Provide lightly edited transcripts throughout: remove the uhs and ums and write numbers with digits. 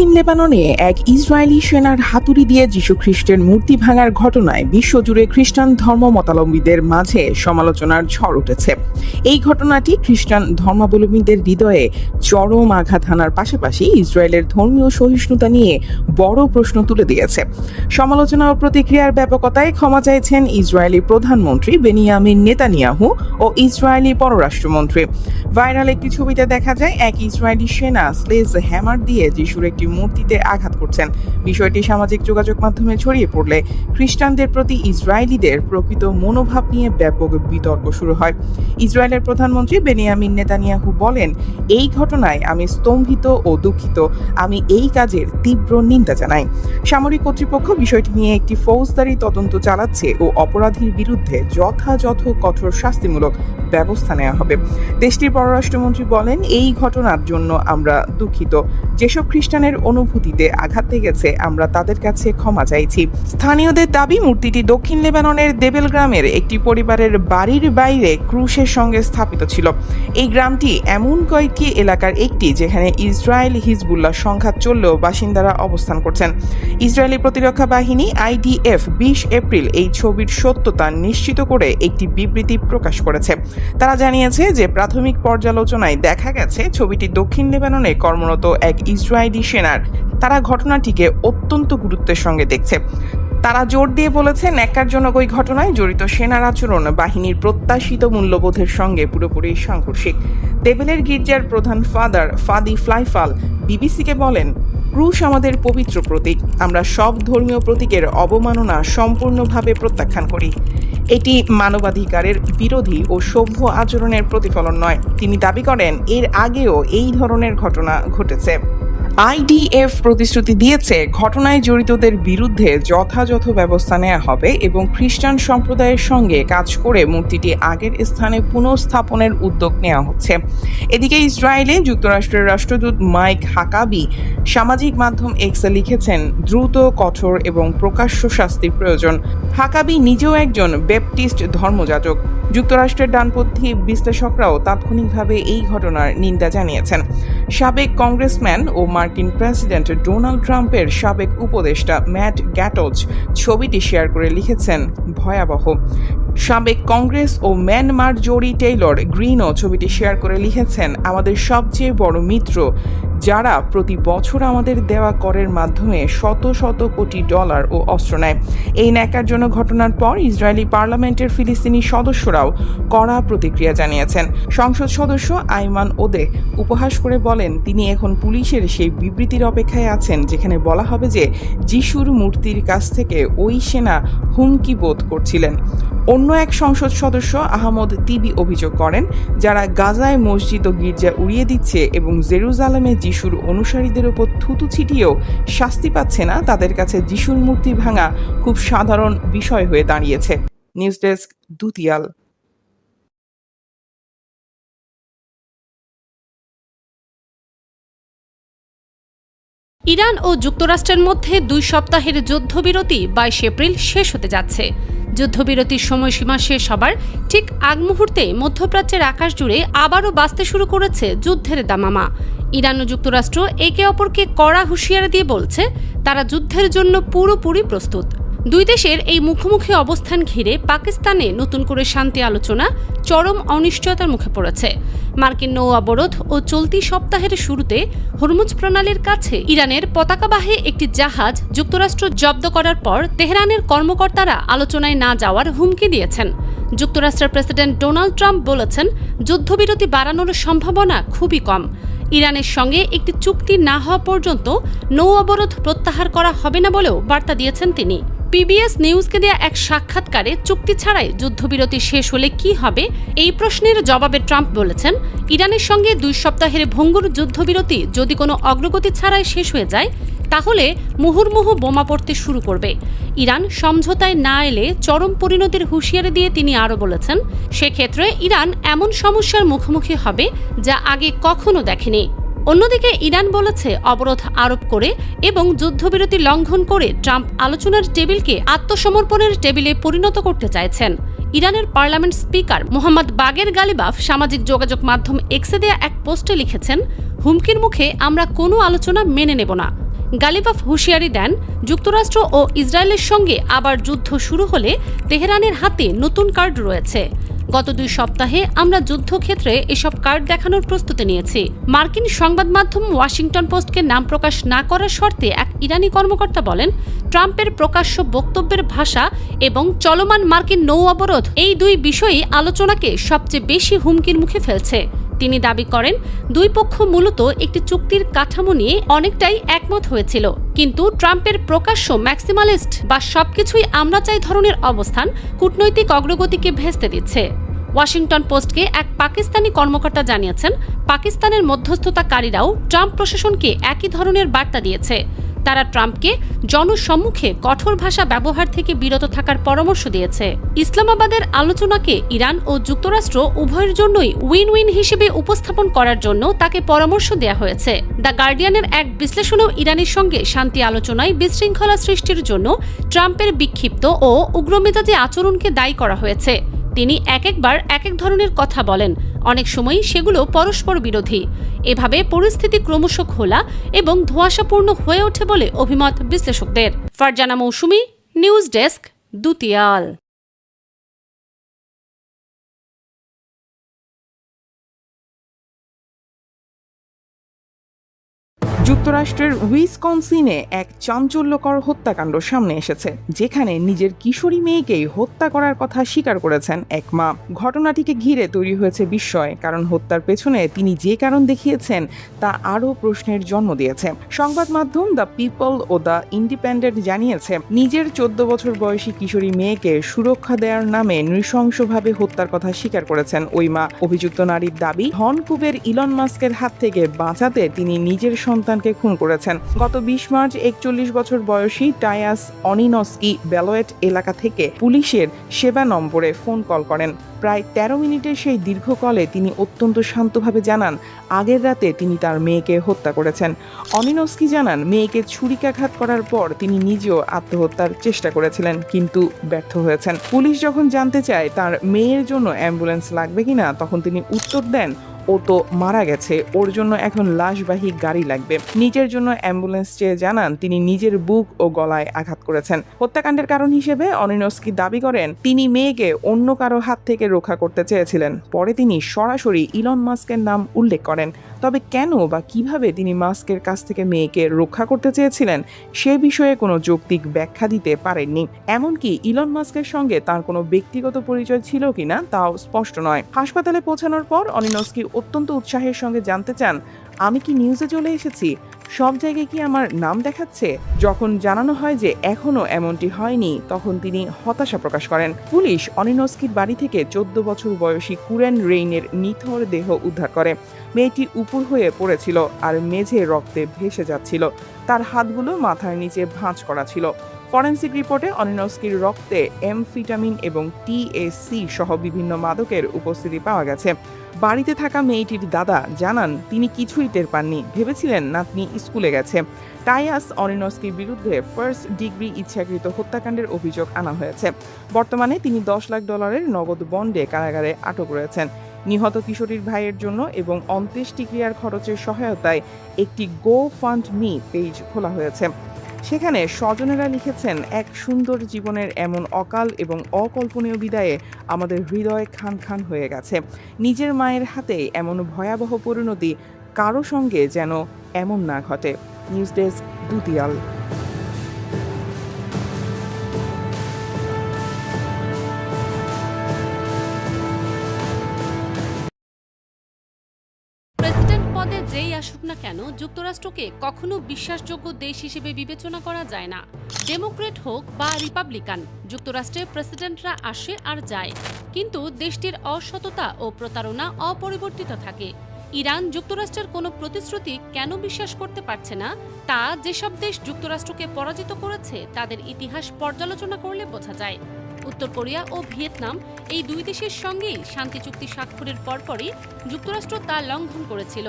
দক্ষিণ লেবাননে এক ইসরায়েলি সেনার হাতুড়ি দিয়ে যীশুখ্রিস্টের মূর্তি ভাঙার ঘটনায় বিশ্বজুড়ে খ্রিস্টান ধর্মাবলম্বীদের মাঝে সমালোচনার ঝড় উঠেছে। এই ঘটনাটি খ্রিস্টান ধর্মাবলম্বীদের হৃদয়ে চরম আঘাত হানার পাশাপাশি ইসরায়েলের ধর্মীয় সহিষ্ণুতা নিয়ে বড় প্রশ্ন তুলে দিয়েছে। সমালোচনা ও প্রতিক্রিয়ার ব্যাপকতায় ক্ষমা চাইছেন ইসরায়েলি প্রধানমন্ত্রী বেনিয়ামিন নেতানিয়াহু ও ইসরায়েলি পররাষ্ট্রমন্ত্রী। ভাইরাল একটি ছবিতে দেখা যায় এক ইসরায়েলি সেনা স্লেজ হ্যামার দিয়ে যিশুর একটি মূর্তিতে আঘাত করছেন। বিষয়টি সামাজিক যোগাযোগ মাধ্যমে ছড়িয়ে পড়লে খ্রিস্টানদের প্রতি ইসরায়েলিদের প্রকৃত মনোভাব নিয়ে ব্যাপক বিতর্ক শুরু হয়। ইসরায়েলের প্রধানমন্ত্রী বেনিয়ামিন নেতানিয়াহু বলেন, এই ঘটনায় আমি স্তম্ভিত ও দুঃখিত। আমি এই কাজের তীব্র নিন্দা জানাই। সামরিক কর্তৃপক্ষ বিষয়টি নিয়ে একটি ফৌজদারি তদন্ত চালাচ্ছে ও অপরাধীর বিরুদ্ধে যথাযথ কঠোর শাস্তিমূলক ব্যবস্থা নেওয়া হবে। দেশটির পররাষ্ট্রমন্ত্রী বলেন, এই ঘটনার জন্য আমরা দুঃখিত। যেসব খ্রিস্টানের অনুভূতিতে আঘাত লেগেছে আমরা তাদের কাছে ক্ষমা চাইছি। স্থানীয়দের দাবি, মূর্তিটি দক্ষিণ লেবাননের দেবেল গ্রামের একটি পরিবারের বাড়ির বাইরে ক্রুশের সঙ্গে স্থাপিত ছিল। এই গ্রামটি এমন কয়েকটি এলাকার একটি যেখানে ইসরায়েল হিজবুল্লাহ সংঘাত চললেও বাসিন্দারা অবস্থান করছেন। ইসরায়েলি প্রতিরক্ষা বাহিনী IDF 20 এপ্রিল এই ছবির সত্যতা নিশ্চিত করে একটি বিবৃতি প্রকাশ করেছে। তারা জানিয়েছে যে প্রাথমিক পর্যালোচনায় দেখা গেছে ছবিটি দক্ষিণ লেবাননে কর্মরত এক ইসরায়েলি সেনার। তারা ঘটনাটিকে অত্যন্ত গুরুত্বের সঙ্গে দেখছে। তারা জোর দিয়ে বলেছে, ন্যাক্কারজনক ওই ঘটনায় জড়িত সেনার আচরণ বাহিনীর প্রত্যাশিত মূল্যবোধের সঙ্গে পুরোপুরি সাংঘর্ষিক। দেবেলের গির্জার প্রধান ফাদার ফাদি ফ্লাইফাল বিবিসিকে বলেন, ক্রুশ আমাদের পবিত্র প্রতীক। আমরা সব ধর্মীয় প্রতীকের অবমাননা সম্পূর্ণভাবে প্রত্যাখ্যান করি। এটি মানবাধিকারের বিরোধী ও সভ্য আচরণের প্রতিফলন নয়। তিনি দাবি করেন, এর আগেও এই ধরনের ঘটনা ঘটেছে। IDF প্রতিশ্রুতি দিয়েছে ঘটনায় জড়িতদের বিরুদ্ধে যথাযথ ব্যবস্থা নেওয়া হবে এবং খ্রিস্টান সম্প্রদায়ের সঙ্গে কাজ করে মূর্তিটি আগের স্থানে পুনঃস্থাপনের উদ্যোগ নেওয়া হচ্ছে। এদিকে ইসরায়েলে যুক্তরাষ্ট্রের রাষ্ট্রদূত মাইক হাকাবি সামাজিক মাধ্যম এক্সে লিখেছেন, দ্রুত, কঠোর এবং প্রকাশ্য শাস্তির প্রয়োজন। হাকাবি নিজেও একজন ব্যাপটিস্ট ধর্মযাজক। যুক্তরাষ্ট্রের ডানপন্থী বিশ্লেষকরাও তাৎক্ষণিকভাবে এই ঘটনার নিন্দা জানিয়েছেন। সাবেক কংগ্রেসম্যান ও মার্কিন প্রেসিডেন্ট ডোনাল্ড ট্রাম্পের সাবেক উপদেষ্টা ম্যাট গ্যাটজ ছবিটি শেয়ার করে লিখেছেন, ভয়াবহ। সাবেক কংগ্রেস ও ম্যান মার্জোরি টেইলর গ্রিনও ছবিটি শেয়ার করে লিখেছেন, আমাদের সবচেয়ে বড় মিত্র, যারা প্রতি বছর আমাদের দেওয়া করের মাধ্যমে শত শত কোটি ডলার ও অস্ত্র নেয়। এই ন্যাক্কারজনক ঘটনার পর ইসরায়েলি পার্লামেন্টের ফিলিস্তিনি সদস্যরাও কড়া প্রতিক্রিয়া জানিয়েছেন। সংসদ সদস্য আইমান ওদে উপহাস করে বলেন, তিনি এখন পুলিশের সেই বিবৃতির অপেক্ষায় আছেন যেখানে বলা হবে যে যিশুর মূর্তির কাছ থেকে ওই সেনা হুমকি বোধ করছিলেন। অন্য এক সংসদ সদস্য আহমদ তিবি অভিযোগ করেন, যারা গাজায় মসজিদ ও গির্জা উড়িয়ে দিচ্ছে এবং জেরুজালেমে যিশুর অনুসারীদের উপর থুতু ছিটিয়েও শাস্তি পাচ্ছে না, তাদের কাছে যিশুর মূর্তি ভাঙা খুব সাধারণ বিষয় হয়ে দাঁড়িয়েছে। News desk, Dutiyal. ইরান ও যুক্তরাষ্ট্রের মধ্যে 2 সপ্তাহের যুদ্ধবিরতি 22 এপ্রিল শেষ হতে যাচ্ছে। যুদ্ধবিরতির সময়সীমা শেষ হবার ঠিক আগ মুহূর্তে মধ্যপ্রাচ্যের আকাশ জুড়ে আবারও বাজতে শুরু করেছে যুদ্ধের দামামা। ইরান ও যুক্তরাষ্ট্র একে অপরকে কড়া হুঁশিয়ারি দিয়ে বলছে তারা যুদ্ধের জন্য পুরোপুরি প্রস্তুত। দুই দেশের এই মুখোমুখি অবস্থান ঘিরে পাকিস্তানে নতুন করে শান্তি আলোচনা চরম অনিশ্চয়তার মুখে পড়েছে। মার্কিন নৌ অবরোধ ও চলতি সপ্তাহের শুরুতে হরমুজ প্রণালীর কাছে ইরানের পতাকাবাহী একটি জাহাজ যুক্তরাষ্ট্র জব্দ করার পর তেহরানের কর্মকর্তারা আলোচনায় না যাওয়ার হুমকি দিয়েছেন। যুক্তরাষ্ট্রের প্রেসিডেন্ট ডোনাল্ড ট্রাম্প বলেছেন, যুদ্ধবিরতি বাড়ানোর সম্ভাবনা খুবই কম। ইরানের সঙ্গে একটি চুক্তি না হওয়া পর্যন্ত নৌ অবরোধ প্রত্যাহার করা হবে না বলেও বার্তা দিয়েছেন তিনি। PBS নিউজকে দেয়া এক সাক্ষাৎকারে চুক্তি ছাড়াই যুদ্ধবিরতি শেষ হলে কি হবে এই প্রশ্নের জবাবে ট্রাম্প বলেছেন, ইরানের সঙ্গে 2 সপ্তাহের ভঙ্গুর যুদ্ধবিরতি যদি কোনো অগ্রগতি ছাড়াই শেষ হয়ে যায় তাহলে মুহুর্মুহু বোমা পড়তে শুরু করবে। ইরান সমঝোতায় না এলে চরম পরিণতির হুঁশিয়ারি দিয়ে তিনি আরও বলেছেন, সেক্ষেত্রে ইরান এমন সমস্যার মুখোমুখি হবে যা আগে কখনো দেখেনি। অন্যদিকে ইরান বলেছে, অবরোধ আরোপ করে এবং যুদ্ধবিরতি লঙ্ঘন করে ট্রাম্প আলোচনার টেবিলকে আত্মসমর্পণের টেবিলে পরিণত করতে চাইছেন। ইরানের পার্লামেন্ট স্পিকার মোহাম্মদ বাগের গালিবাফ সামাজিক যোগাযোগ মাধ্যম এক্সে দেয়া এক পোস্টে লিখেছেন, হুমকির মুখে আমরা কোনো আলোচনা মেনে নেব না। গালিবাফ হুঁশিয়ারি দেন, যুক্তরাষ্ট্র ও ইসরায়েলের সঙ্গে আবার যুদ্ধ শুরু হলে তেহরানের হাতে নতুন কার্ড রয়েছে। গত 2 সপ্তাহে আমরা যুদ্ধক্ষেত্রে এসব কার্ড দেখানোর প্রস্তুতি নিয়েছি। মার্কিন সংবাদ মাধ্যম ওয়াশিংটন পোস্টকে নাম প্রকাশ না করার শর্তে এক ইরানি কর্মকর্তা বলেন, ট্রাম্পের প্রকাশ্য বক্তব্যের ভাষা এবং চলমান মার্কিন নৌ অবরোধ এই 2 বিষয়ই আলোচনাকে সবচেয়ে বেশি হুমকির মুখে ফেলছে। তিনি দাবি করেন, 2 পক্ষ মূলত একটি চুক্তির কাঠামো নিয়ে অনেকটাই একমত হয়েছিল, কিন্তু ট্রাম্পের প্রকাশ্য ম্যাক্সিমালিস্ট বা সবকিছুই আমরা চাই ধরনের অবস্থান কূটনৈতিক অগ্রগতিকে ভেস্তে দিচ্ছে। ওয়াশিংটন পোস্টকে এক পাকিস্তানি কর্মকর্তা জানিয়েছেন, পাকিস্তানের মধ্যস্থতাকারীরাও ট্রাম্প প্রশাসনকে একই ধরনের বার্তা দিয়েছে। তারা ট্রাম্পকে জনসম্মুখে কঠোর ভাষা ব্যবহার থেকে বিরত থাকার পরামর্শ দিয়েছে। ইসলামাবাদের আলোচনাকে ইরান ও যুক্তরাষ্ট্র উভয়ের জন্যই উইন উইন হিসেবে উপস্থাপন করার জন্য তাকে পরামর্শ দেওয়া হয়েছে। দ্য গার্ডিয়ানের এক বিশ্লেষণেও ইরানের সঙ্গে শান্তি আলোচনায় বিশৃঙ্খলা সৃষ্টির জন্য ট্রাম্পের বিক্ষিপ্ত ও উগ্রমেজাজি আচরণকে দায়ী করা হয়েছে। তিনি একবার এক ধরনের কথা বলেন, অনেক সময় সেগুলো পরস্পর বিরোধী। এভাবে পরিস্থিতি ক্রমশ খোলা এবং ধোঁয়াশাপূর্ণ হয়ে ওঠে বলে অভিমত বিশ্লেষকদের। ফারজানা মৌসুমী, নিউজ ডেস্ক, দুতিয়াল। যুক্তরাষ্ট্রের উইসকনসিনে এক চাঞ্চল্যকর হত্যাকাণ্ড সামনে এসেছে, যেখানে নিজের কিশোরী মেয়েকেই হত্যা করার কথা স্বীকার করেছেন এক মা। ঘটনাটিকে ঘিরে তৈরি হয়েছে বিস্ময়, কারণ হত্যার পেছনে তিনি যে কারণ দেখিয়েছেন তা আরও প্রশ্নের জন্ম দিয়েছে। সংবাদ মাধ্যম দ্য পিপল ও দ্য ইন্ডিপেন্ডেন্ট জানিয়েছে, নিজের 14 বছর বয়সী কিশোরী মেয়েকে সুরক্ষা দেওয়ার নামে নৃশংসভাবে হত্যার কথা স্বীকার করেছেন ওই মা। অভিযুক্ত নারীর দাবি, ধনকুবের ইলন মাস্কের হাত থেকে বাঁচাতে তিনি নিজের সন্তানকে খুন করেছেন। গত 20 মার্চ 41 বছর বয়সী টায়াস অনিনস্কি বেলোয়েট এলাকা থেকে পুলিশের সেবা নম্বরে ফোন কল করেন। প্রায় 13 মিনিটের সেই দীর্ঘ কলে তিনি অত্যন্ত শান্তভাবে জানান, আগের রাতে তিনি তার মেয়েকে হত্যা করেছেন। অনিনস্কি জানান, মেয়েকে ছুরিকাঘাত করার পর তিনি নিজেও আত্মহত্যার চেষ্টা করেছিলেন, কিন্তু ব্যর্থ হয়েছেন। পুলিশ যখন জানতে চায় তার মেয়ের জন্য অ্যাম্বুলেন্স লাগবে কিনা, তখন তিনি উত্তর দেন, ও তো মারা গেছে, ওর জন্য এখন লাশবাহী গাড়ি লাগবে। নিজের জন্য অ্যাম্বুলেন্স চেয়ে জানান তিনি নিজের বুক ও গলায় আঘাত করেছেন। হত্যাকাণ্ডের কারণ হিসেবে অনিনস্কি দাবি করেন, তিনি মেয়েকে অন্য কারো হাত থেকে রক্ষা করতে চেয়েছিলেন। পরে তিনি সরাসরি ইলন মাস্কের নাম উল্লেখ করেন। তবে কেন বা কিভাবে তিনি মাস্কের কাছ থেকে মেয়েকে রক্ষা করতে চেয়েছিলেন সে বিষয়ে কোনো যৌক্তিক ব্যাখ্যা দিতে পারেননি। এমনকি ইলন মাস্কের সঙ্গে তার কোনো ব্যক্তিগত পরিচয় ছিল কিনা তাও স্পষ্ট নয়। হাসপাতালে পৌঁছানোর পর অনিনস্কি অত্যন্ত উৎসাহের সঙ্গে জানতে চান, আমি কি নিউজে চলে এসেছি? সব জায়গায় কি আমার নাম দেখাচ্ছে? যখন জানানো হয় যে এখনো এমনটি হয়নি, তখন তিনি হতাশা প্রকাশ করেন। পুলিশ অনিনস্কির বাড়ি থেকে 14 বছর বয়সী কুরেন রেইনের নিথর দেহ উদ্ধার করে। মেয়েটি উপুর হয়ে পড়েছিল আর মেঝে রক্তে ভেসে যাচ্ছিল। তার হাতগুলো মাথার নিচে ভাঁজ করা ছিল। ফরেনসিক রিপোর্টে অনিনস্কির রক্তে এমফিটামিন এবং THC সহ বিভিন্ন মাদকের উপস্থিতি পাওয়া গেছে। বাড়িতে থাকা মেয়েটির দাদা জানান, তিনি কিছুই টের পাননি, ভেবেছিলেন নাতনি স্কুলে গেছে। টায়াস অনিনস্কির বিরুদ্ধে ফার্স্ট ডিগ্রি ইচ্ছাকৃত হত্যাকাণ্ডের অভিযোগ আনা হয়েছে। বর্তমানে তিনি $10 লাখ নগদ বন্ডে কারাগারে আটক রয়েছেন। নিহত কিশোরীর ভাইয়ের জন্য এবং অন্ত্যেষ্টিক্রিয়ার খরচের সহায়তায় একটি GoFundMe পেজ খোলা হয়েছে। সেখানে স্বজনেরা লিখেছেন, এক সুন্দর জীবনের এমন অকাল এবং অকল্পনীয় বিদায়ে আমাদের হৃদয় খান খান হয়ে গেছে। নিজের মায়ের হাতে এমন ভয়াবহ পরিণতি কারো সঙ্গে যেন এমন না ঘটে। News desk, Dutiyal. পদে যেই আসুক না কেন, যুক্তরাষ্ট্রকে কখনো বিশ্বাসযোগ্য দেশ হিসেবে বিবেচনা করা যায় না। ডেমোক্রেট হোক বা রিপাবলিকান, যুক্তরাষ্ট্রে প্রেসিডেন্টরা আসে আর যায়, কিন্তু দেশটির অসততা ও প্রতারণা অপরিবর্তিত থাকে। ইরান যুক্তরাষ্ট্রের কোনো প্রতিশ্রুতি কেন বিশ্বাস করতে পারছে না, তা যেসব দেশ যুক্তরাষ্ট্রকে পরাজিত করেছে তাদের ইতিহাস পর্যালোচনা করলে বোঝা যায়। উত্তর কোরিয়া ও ভিয়েতনাম, এই 2 দেশের সঙ্গেই শান্তি চুক্তি স্বাক্ষরের পরপরই যুক্তরাষ্ট্র তা লঙ্ঘন করেছিল।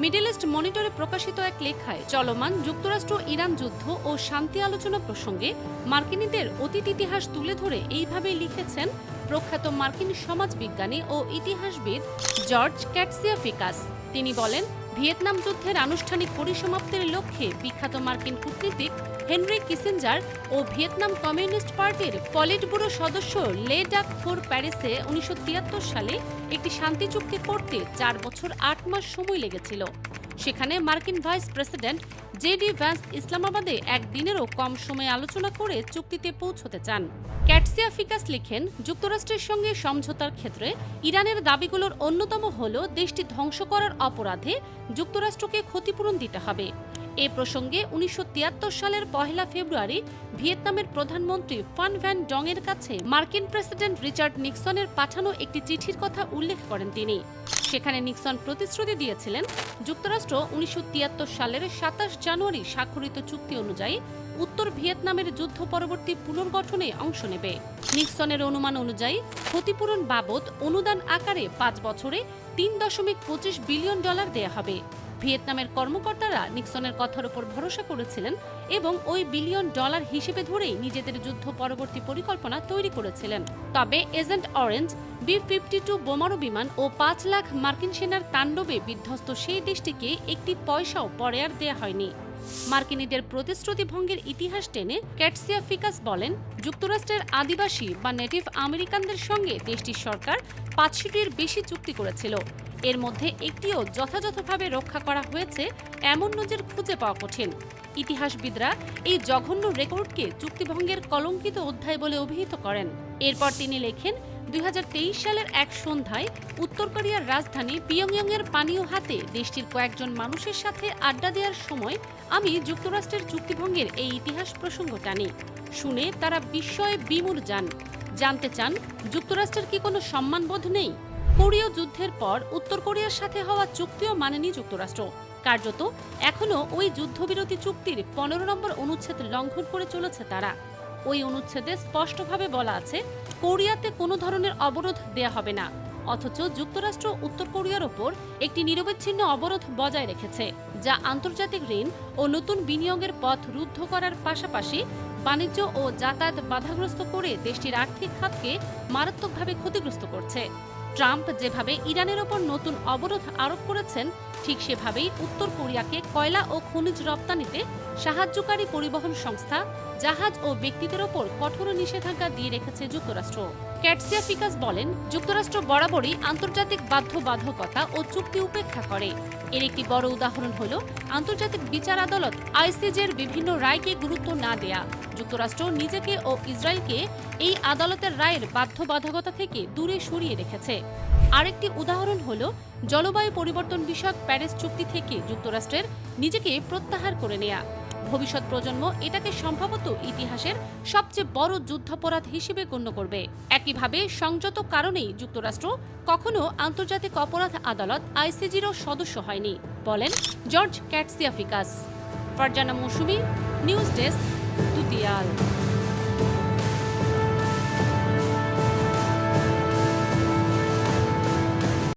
মিডল ইস্ট মনিটরে প্রকাশিত এক লেখায় চলমান যুক্তরাষ্ট্র ইরান যুদ্ধ ও শান্তি আলোচনা প্রসঙ্গে মার্কিনীদের অতীত ইতিহাস তুলে ধরে এইভাবেই লিখেছেন প্রখ্যাত মার্কিন সমাজবিজ্ঞানী ও ইতিহাসবিদ জর্জ ক্যাটসিয়াফিকাস। তিনি বলেন, ভিয়েতনাম যুদ্ধের আনুষ্ঠানিক পরিসমাপ্তির লক্ষ্যে বিখ্যাত মার্কিন কূটনীতিক হেনরি কিসিঞ্জার ও ভিয়েতনাম কমিউনিস্ট পার্টির পলিট ব্যুরো সদস্য লে ডাক থোর প্যারিসে 1973 সালে একটি শান্তি চুক্তি করতে 4 বছর 8 মাস সময় লেগেছিল। সেখানে মার্কিন ভাইস প্রেসিডেন্ট জেডি ভ্যান্স ইসলামাবাদে একদিনেরও কম সময়ে আলোচনা করে চুক্তিতে পৌঁছতে চান। ক্যাটসিয়া ফিকাস লিখেন, যুক্তরাষ্ট্রের সঙ্গে সমঝোতার ক্ষেত্রে ইরানের দাবিগুলোর অন্যতম হল দেশটি ধ্বংস করার অপরাধে যুক্তরাষ্ট্রকে ক্ষতিপূরণ দিতে হবে। এ প্রসঙ্গে 1973 সালের 1 ফেব্রুয়ারি ভিয়েতনামের প্রধানমন্ত্রী ফান ভ্যান ডং-এর কাছে মার্কিন প্রেসিডেন্ট রিচার্ড নিক্সনের পাঠানো একটি চিঠির কথা উল্লেখ করেন তিনি। সেখানে নিক্সন প্রতিশ্রুতি দিয়েছিলেন, যুক্তরাষ্ট্র 1973 সালের 27 জানুয়ারি স্বাক্ষরিত চুক্তি অনুযায়ী উত্তর ভিয়েতনামের যুদ্ধ পরবর্তী পুনর্গঠনে অংশ নেবে। নিক্সনের অনুমান অনুযায়ী ক্ষতিপূরণ বাবদ অনুদান আকারে 5 বছরে $3.25 বিলিয়ন দেয়া হবে। ভিয়েতনামের কর্মকর্তারা নিক্সনের কথার উপর ভরসা করেছিলেন এবং ওই $বিলিয়ন হিসেবে ধরেই নিজেদের যুদ্ধ পরবর্তী পরিকল্পনা তৈরি করেছিলেন। তবে এজেন্ট অরেঞ্জ, B-52 বোমারু বিমান ও 5 লাখ মার্কিন সেনার তাণ্ডবে বিধ্বস্ত সেই দেশটিকে একটি পয়সাও পরে আর দেয়া হয়নি। মার্কিনীদের প্রতিশ্রুতি ভঙ্গের ইতিহাস টেনে ক্যাটসিয়া ফিকাস বলেন, যুক্তরাষ্ট্রের আদিবাসী বা নেটিভ আমেরিকানদের সঙ্গে দেশটির সরকার 500টির বেশি চুক্তি করেছিল। এর মধ্যে একটিও যথাযথভাবে রক্ষা করা হয়েছে এমন নজির খুঁজে পাওয়া কঠিন। ইতিহাসবিদরা এই জঘন্য রেকর্ডকে চুক্তিভঙ্গের কলঙ্কিত অধ্যায় বলে অভিহিত করেন। এরপর তিনি লেখেন, 2023 সালের এক সন্ধ্যায় উত্তর কোরিয়ার রাজধানী পিয়ংইয়ংয়ের পানীয় হাতে দেশটির কয়েকজন মানুষের সাথে আড্ডা দেওয়ার সময় আমি যুক্তরাষ্ট্রের চুক্তিভঙ্গের এই ইতিহাস প্রসঙ্গ টানি। শুনে তারা বিস্ময়ে বিমূঢ় যান। জানতে চান, যুক্তরাষ্ট্রের কি কোনো সম্মানবোধ নেই? কোরীয় যুদ্ধের পর উত্তর কোরিয়ার সাথে হওয়া চুক্তিও মানেনি যুক্তরাষ্ট্র। কার্যত এখনও ওই যুদ্ধবিরতি চুক্তির 15 নম্বর অনুচ্ছেদ লঙ্ঘন করে চলেছে তারা। ওই অনুচ্ছেদে স্পষ্টভাবে বলা আছে, কোরিয়াতে কোনো ধরনের অবরোধ দেয়া হবে না। অথচ যুক্তরাষ্ট্র উত্তর কোরিয়ার ওপর একটি নিরবচ্ছিন্ন অবরোধ বজায় রেখেছে, যা আন্তর্জাতিক ঋণ ও নতুন বিনিয়োগের পথ রুদ্ধ করার পাশাপাশি বাণিজ্য ও যাতায়াত বাধাগ্রস্ত করে দেশটির আর্থিক খাতকে মারাত্মকভাবে ক্ষতিগ্রস্ত করছে। ট্রাম্প যেভাবে ইরানের ওপর নতুন অবরোধ আরোপ করেছেন, ঠিক সেভাবেই উত্তর কোরিয়াকে কয়লা ও খনিজ রপ্তানিতে সাহায্যকারী পরিবহন সংস্থা, জাহাজ ও ব্যক্তিদের ওপর কঠোর নিষেধাজ্ঞা দিয়ে রেখেছে যুক্তরাষ্ট্র। ক্যাটসিয়া ফিকাস বলেন, যুক্তরাষ্ট্র বরাবরই আন্তর্জাতিক বাধ্যবাধকতা ও চুক্তি উপেক্ষা করে। এর একটি বড় উদাহরণ হল আন্তর্জাতিক বিচার আদালত ICJের বিভিন্ন রায়কে গুরুত্ব না দেয়া। যুক্তরাষ্ট্র নিজেকে ও ইসরায়েলকে এই আদালতের রায়ের বাধ্যবাধকতা থেকে দূরে সরিয়ে রেখেছে। আরেকটি উদাহরণ হল জলবায়ু পরিবর্তন বিষয়ক প্যারিস চুক্তি থেকে যুক্তরাষ্ট্রের নিজেকে প্রত্যাহার করে নেয়া। ভবিষ্যৎ প্রজন্ম এটাকে সম্ভবত ইতিহাসের সবচেয়ে বড় যুদ্ধাপরাধ হিসেবে গণ্য করবে। একইভাবে সংযত কারণেই যুক্তরাষ্ট্র কখনো আন্তর্জাতিক অপরাধ আদালত ICJেরও সদস্য হয়নি, বলেন জর্জ ক্যাটসিয়া ফিকাস। ফারজানা মৌসুমী, নিউজ ডেস্ক, দুতিয়াল।